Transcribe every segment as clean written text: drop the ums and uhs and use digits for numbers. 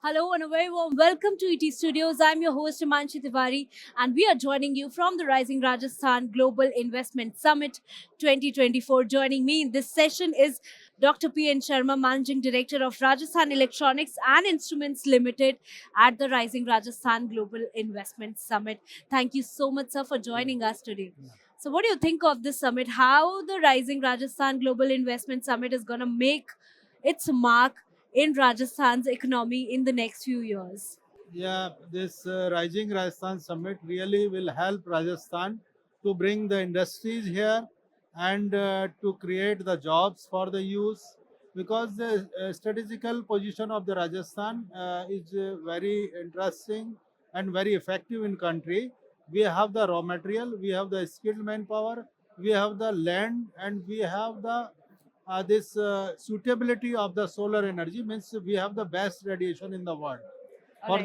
Hello and a very warm welcome to ET Studios. I'm your host Himanshi Tiwari and we are joining you from the Rising Rajasthan Global Investment Summit 2024. Joining me in this session is Dr. P.N. Sharma, Managing Director of Rajasthan Electronics and Instruments Limited at the Rising Rajasthan Global Investment Summit. Thank you so much, sir, for joining us today. So, what do you think of this summit? How the Rising Rajasthan Global Investment Summit is going to make its mark in Rajasthan's economy in the next few years? Yeah, this Rising Rajasthan Summit really will help Rajasthan to bring the industries here and to create the jobs for the youth because the strategical position of the Rajasthan is very interesting and very effective in country. We have the raw material, we have the skilled manpower, we have the land, and we have the this suitability of the solar energy means we have the best radiation in the world All for right.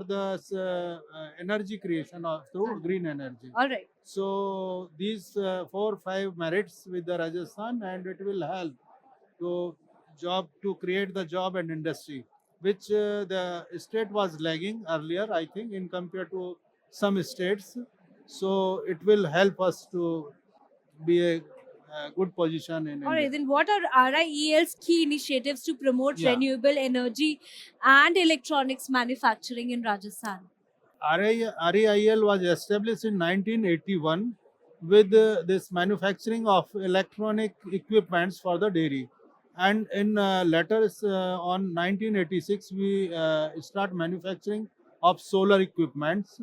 the energy creation through green energy. All right. So these 4 5 merits with the Rajasthan, and it will help to create the job and industry, which the state was lagging earlier, I think, in compared to some states. So it will help us to be a good position in All right, India. then what are RIEL's key initiatives to promote Yeah. renewable energy and electronics manufacturing in Rajasthan? REIL was established in 1981 with this manufacturing of electronic equipments for the dairy. And in letters on 1986, we start manufacturing of solar equipments.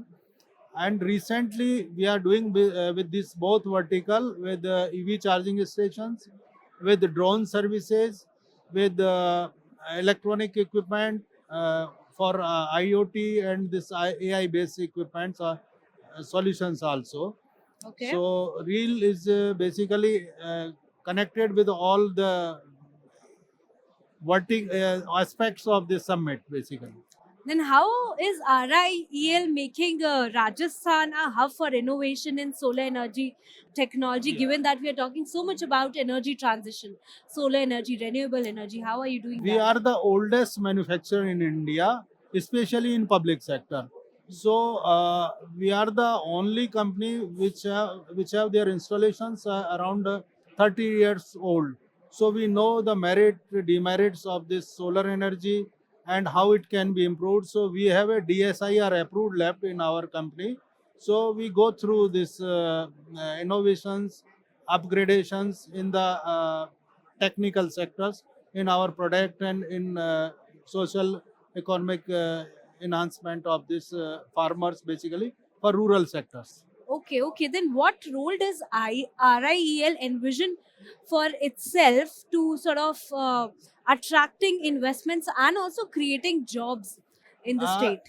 And recently, we are doing with this both vertical with EV charging stations, with drone services, with electronic equipment for IoT and this AI based equipment solutions also. Okay. So, REAL is basically connected with all the aspects of the summit basically. Then how is RIEL making Rajasthan a hub for innovation in solar energy technology, Yeah. given that we are talking so much about energy transition, solar energy, renewable energy? How are you doing We that? are the oldest manufacturer in India, especially in public sector. So we are the only company which have their installations around 30 years old. So we know the merit demerits of this solar energy and how it can be improved. So we have a DSIR approved lab in our company. So we go through this innovations, upgradations in the technical sectors in our product and in social economic enhancement of this farmers basically for rural sectors. Okay, okay. Then what role does RIEL envision for itself to sort of attracting investments and also creating jobs in the Uh, state?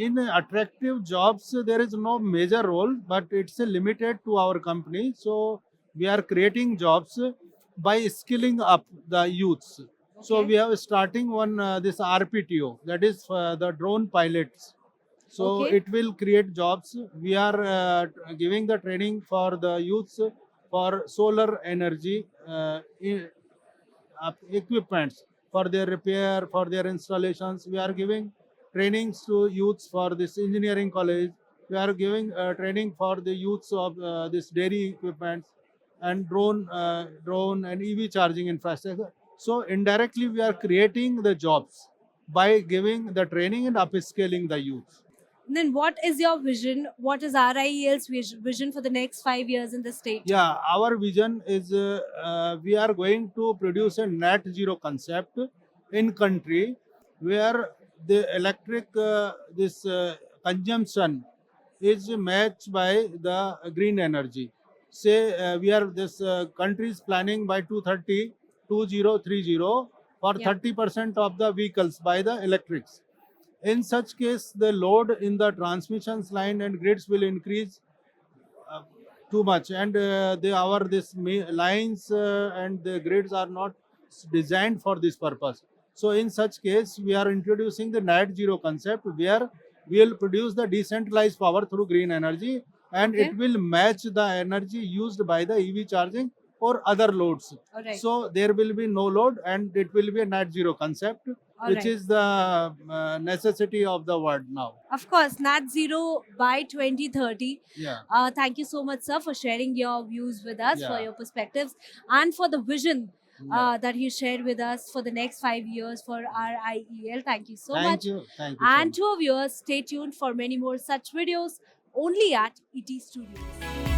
in attractive jobs, there is no major role, but it's limited to our company. So we are creating jobs by skilling up the youths. So Okay, we have starting one this RPTO, that is the drone pilots. So okay, it will create jobs. We are giving the training for the youths for solar energy equipments for their repair, for their installations. We are giving trainings to youths for this engineering college. We are giving training for the youths of this dairy equipments and drone and EV charging infrastructure. So indirectly, we are creating the jobs by giving the training and upscaling the youth. then what is your vision? What is RIEL's vision for the next 5 years in the state? Yeah, our vision is we are going to produce a net zero concept in country where the electric this consumption is matched by the green energy. Say we are this country is planning by 2030 2030 for Yeah. 30% of the vehicles by the electrics. In such case, the load in the transmissions line and grids will increase uh, too much, and our this lines and the grids are not designed for this purpose. So in such case, we are introducing the net zero concept where we will produce the decentralized power through green energy, and Okay. it will match the energy used by the EV charging or other loads. All right. So there will be no load and it will be a net zero concept. All which right. is the necessity of the world now. Of course, net zero by 2030. Yeah. Thank you so much, sir, for sharing your views with us, for Yeah. your perspectives, and for the vision Yeah. that you shared with us for the next 5 years for RIEL. Thank you so Thank much. you. Thank you so And much. to our viewers, stay tuned for many more such videos only at ET Studios.